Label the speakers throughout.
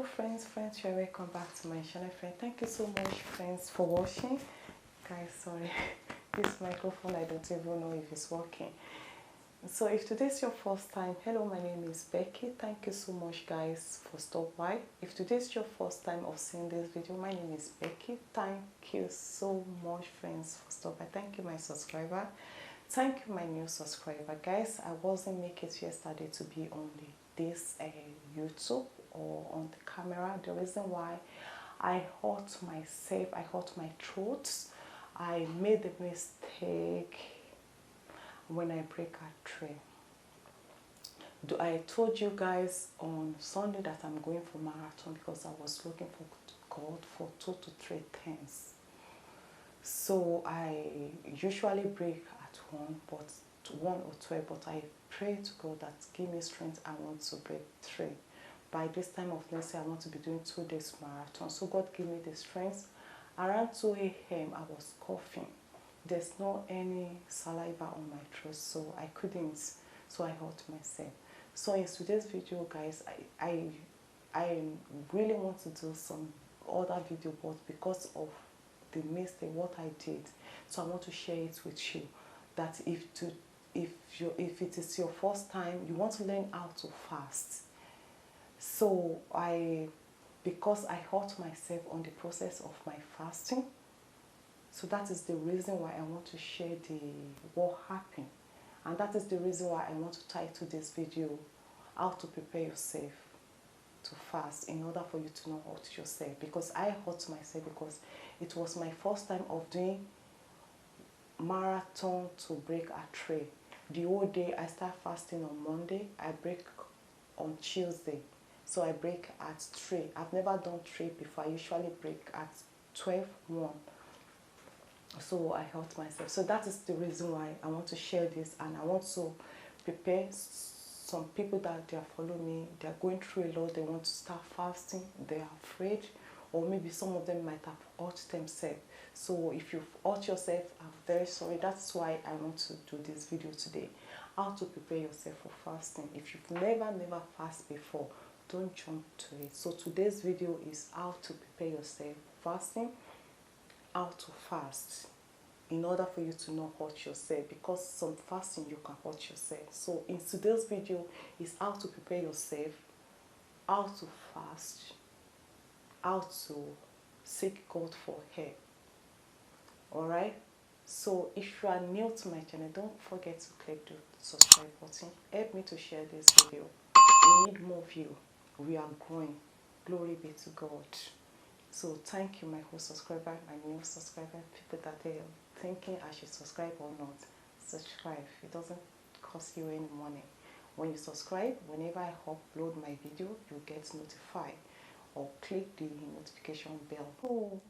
Speaker 1: friends, you're welcome back to my channel. Thank you so much, friends, for watching. Guys, sorry, this microphone, I don't even know if it's working. So if today's your first time, hello, my name is Becky. Thank you so much, guys, for stopping by. If today's your first time of seeing this video, my name is Becky. Thank you so much, friends, for stopping by. Thank you, my subscriber. Thank you, my new subscriber. Guys, I wasn't make it yesterday to be on this YouTube or on the camera. The reason why I hurt myself, I hurt my throat. I made a mistake when I break a tray. I told you guys on Sunday that I'm going for marathon because I was looking for God for 2 to 3 times. So I usually break at 1 or 12, but I pray to God that give me strength. I want to break 3. By this time of let's say I want to be doing 2 days marathon. So God gave me the strength. Around 2 a.m. I was coughing. There's no any saliva on my throat, so I couldn't. So I hurt myself. So in today's video, guys, I really want to do some other video, but because of the mistake, what I did, so I want to share it with you. That if it is your first time, you want to learn how to fast. So because I hurt myself on the process of my fasting, so that is the reason why I want to share what happened, and that is the reason why I want to title this video how to prepare yourself to fast, in order for you to not hurt yourself. Because I hurt myself because it was my first time of doing marathon to break a tray. The whole day I start fasting on Monday, I break on Tuesday. So I break at 3. I've never done 3 before. I usually break at 12:1. So I hurt myself. So that is the reason why I want to share this, and I want to prepare some people that they are following me. They are going through a lot. They want to start fasting. They are afraid, or maybe some of them might have hurt themselves. So if you've hurt yourself, I'm very sorry. That's why I want to do this video today. How to prepare yourself for fasting. If you've never fasted before, don't jump to it. So today's video is how to prepare yourself for fasting, how to fast, in order for you to not hurt yourself, because some fasting you can hurt yourself. So in today's video is how to prepare yourself, how to fast, how to seek God for help. Alright, so if you are new to my channel, don't forget to click the subscribe button. Help me to share this video. We need more view. We are growing. Glory be to God. So thank you, my whole subscriber, my new subscriber, people that they are thinking I should subscribe or not. Subscribe. It doesn't cost you any money. When you subscribe, whenever I upload my video, you get notified, or click the notification bell. Oh,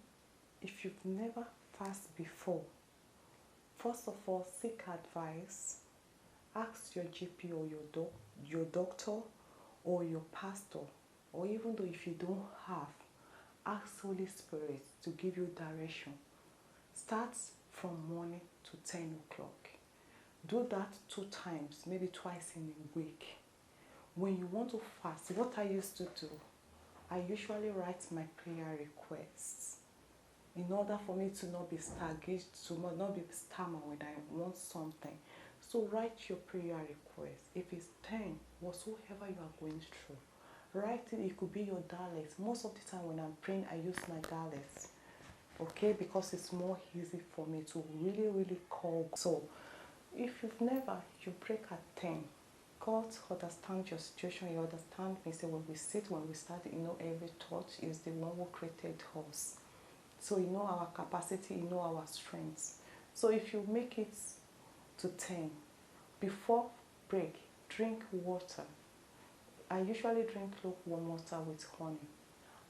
Speaker 1: if you've never fasted before, first of all, seek advice. Ask your GP or your doctor or your pastor, or even though if you don't have, ask Holy Spirit to give you direction. Start from morning to 10 o'clock. Do that 2 times, maybe twice in a week. When you want to fast, what I used to do, I usually write my prayer requests, in order for me to not be stagnant, to not be stammer when I want something. So write your prayer request. If it's 10, whatsoever you are going through, write it. It could be your dialects. Most of the time when I'm praying, I use my dialects, okay, because it's more easy for me to really call. So if you've never, you break at 10. God understands your situation. You understand me. So when we start, every thought is the one who created us. So you know our capacity, you know our strengths. So if you make it to 10, before break, drink water. I usually drink lukewarm water with honey.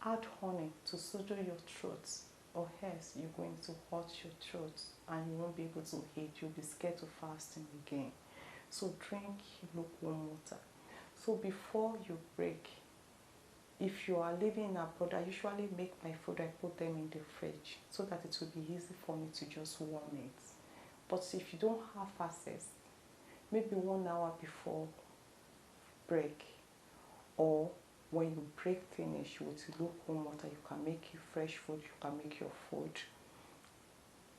Speaker 1: Add honey to soothe your throat, or else you're going to hurt your throat and you won't be able to eat. You'll be scared to fasting again. So drink lukewarm water. So before you break, if you are living abroad, I usually make my food, I put them in the fridge so that it will be easy for me to just warm it. But if you don't have access, maybe 1 hour before break, or when you break finish with lukewarm water, you can make you fresh food, you can make your food.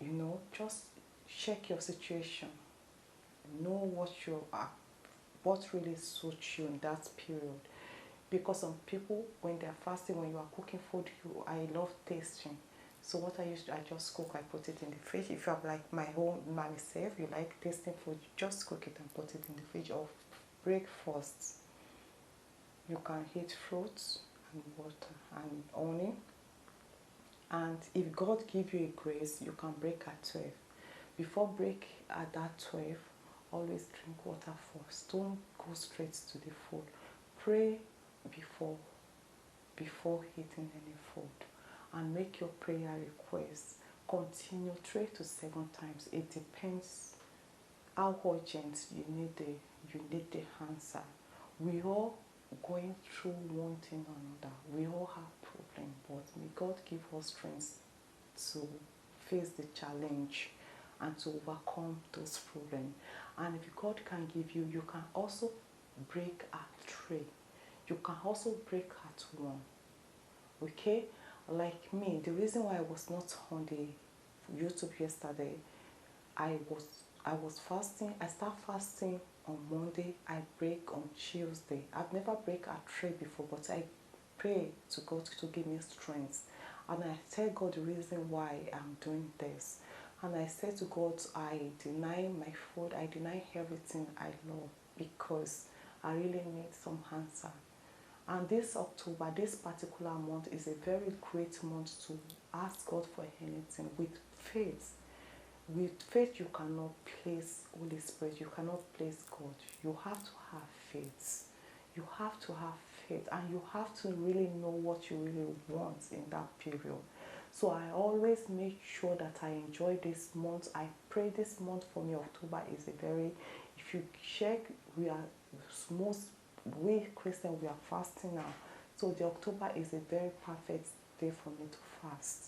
Speaker 1: You know, just check your situation. Know what really suits you in that period. Because some people, when they're fasting, when you are cooking food, I love tasting. So what I just cook, I put it in the fridge. If you're like my home myself, you like tasting food, just cook it and put it in the fridge. Or breakfast, you can eat fruits and water and honey. And if God gives you a grace, you can break at 12. Before break at that 12, always drink water first. Don't go straight to the food. Pray before eating any food, and make your prayer requests. Continue 3 to 7 times. It depends how urgent you need the answer. We all going through one thing or another. We all have problems, but may God give us strength to face the challenge and to overcome those problems. And if God can give you, you can also break at 3. You can also break at 1. Okay? Like me, the reason why I was not on the YouTube yesterday, I was fasting. I start fasting on Monday. I break on Tuesday. I've never break at 3 before, but I pray to God to give me strength. And I tell God the reason why I'm doing this. And I said to God, I deny my food, I deny everything I love, because I really need some answer. And this October, this particular month, is a very great month to ask God for anything with faith. With faith, you cannot place Holy Spirit, you cannot place God. You have to have faith. You have to have faith, and you have to really know what you really want in that period. So I always make sure that I enjoy this month. I pray this month for me. October is a very, if you check, we Christians, we are fasting now. So the October is a very perfect day for me to fast.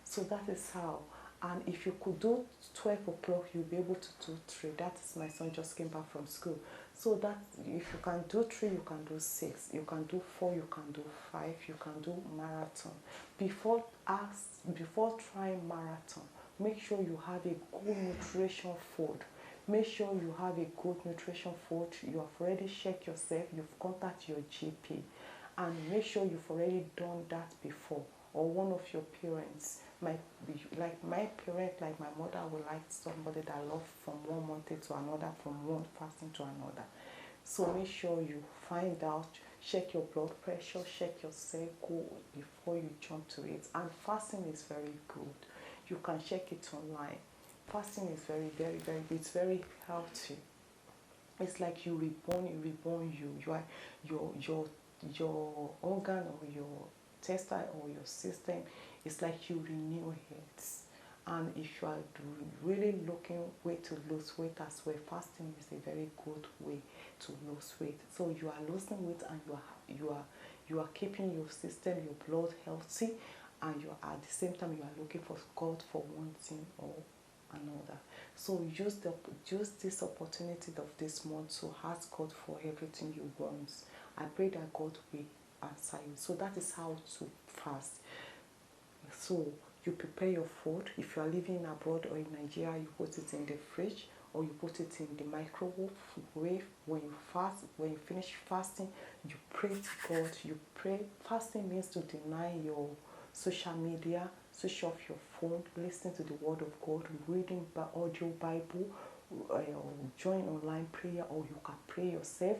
Speaker 1: So that is how. And if you could do 12 o'clock, you'll be able to do 3. That is, my son just came back from school. So that if you can do 3, you can do 6. You can do 4, you can do 5. You can do marathon. Before trying marathon, make sure you have a good nutrition food. Make sure you have a good nutrition food. You have already checked yourself. You've contacted your GP. And make sure you've already done that before. Or one of your parents might be like my parent, like my mother, would like somebody that loves from one month to another, from one fasting to another. So make sure you find out, check your blood pressure, check your cycle before you jump to it. And fasting is very good. You can check it online. Fasting is very, very, very good. It's very healthy. It's like you reborn you. You are your organ or your intestine or your system. It's like you renew it. And if you are really looking way to lose weight as well, fasting is a very good way to lose weight. So you are losing weight, and you are keeping your system, your blood healthy, and you are, at the same time, you are looking for God for one thing or another. So use this opportunity of this month to ask God for everything you want. I pray that God will answer you. So that is how to fast. So you prepare your food. If you are living abroad or in Nigeria, you put it in the fridge, or you put it in the microwave. When you fast, when you finish fasting, you pray to God. You pray. Fasting means to deny your social media, switch off your phone, listen to the word of God, reading audio Bible, join online prayer, or you can pray yourself.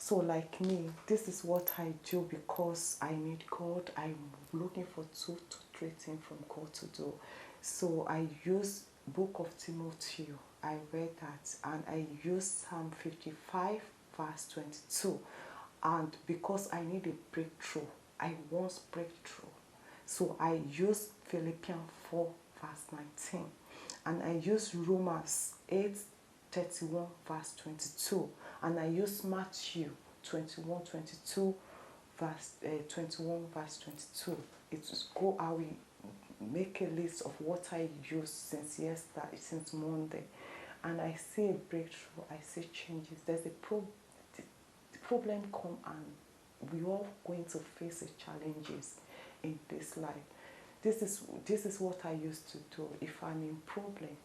Speaker 1: So like me, this is what I do because I need God. I'm looking for 2 to 3 things from God to do. So I use Book of Timothy. I read that, and I use Psalm 55 verse 22. And because I need a breakthrough, I want breakthrough. So I use Philippians 4 verse 19. And I use Romans 8:31 verse 22. And I use Matthew 21:22 verse 21 verse 22. It's go. I will make a list of what I used since Monday, and I see a breakthrough. I see changes. There's the problem come and we all going to face the challenges in this life. This is what I used to do. If I'm in problem,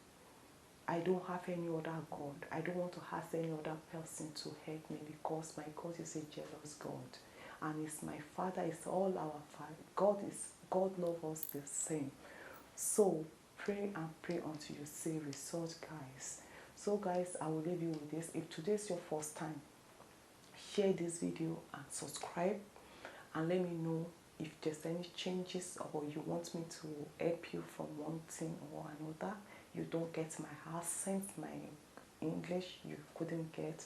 Speaker 1: I don't have any other God. I don't want to ask any other person to help me, because my God is a jealous God, and it's my Father. It's all our Father. God loves us the same. So pray and pray until you see results, guys. So guys, I will leave you with this. If today's your first time, share this video and subscribe, and let me know if there's any changes, or you want me to help you from one thing or another. You don't get my accent, my English you couldn't get,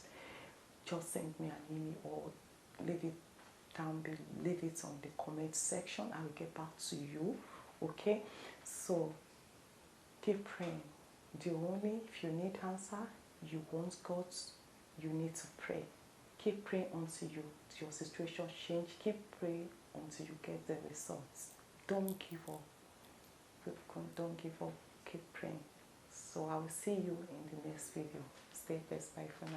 Speaker 1: just send me an email or leave it down below, leave it on the comment section. I will get back to you. Okay, so keep praying. If you need answer, you want God, you need to pray. Keep praying until your situation change. Keep praying until you get the results. Don't give up. Don't give up. Keep praying. So I will see you in the next video. Stay blessed. Bye for now.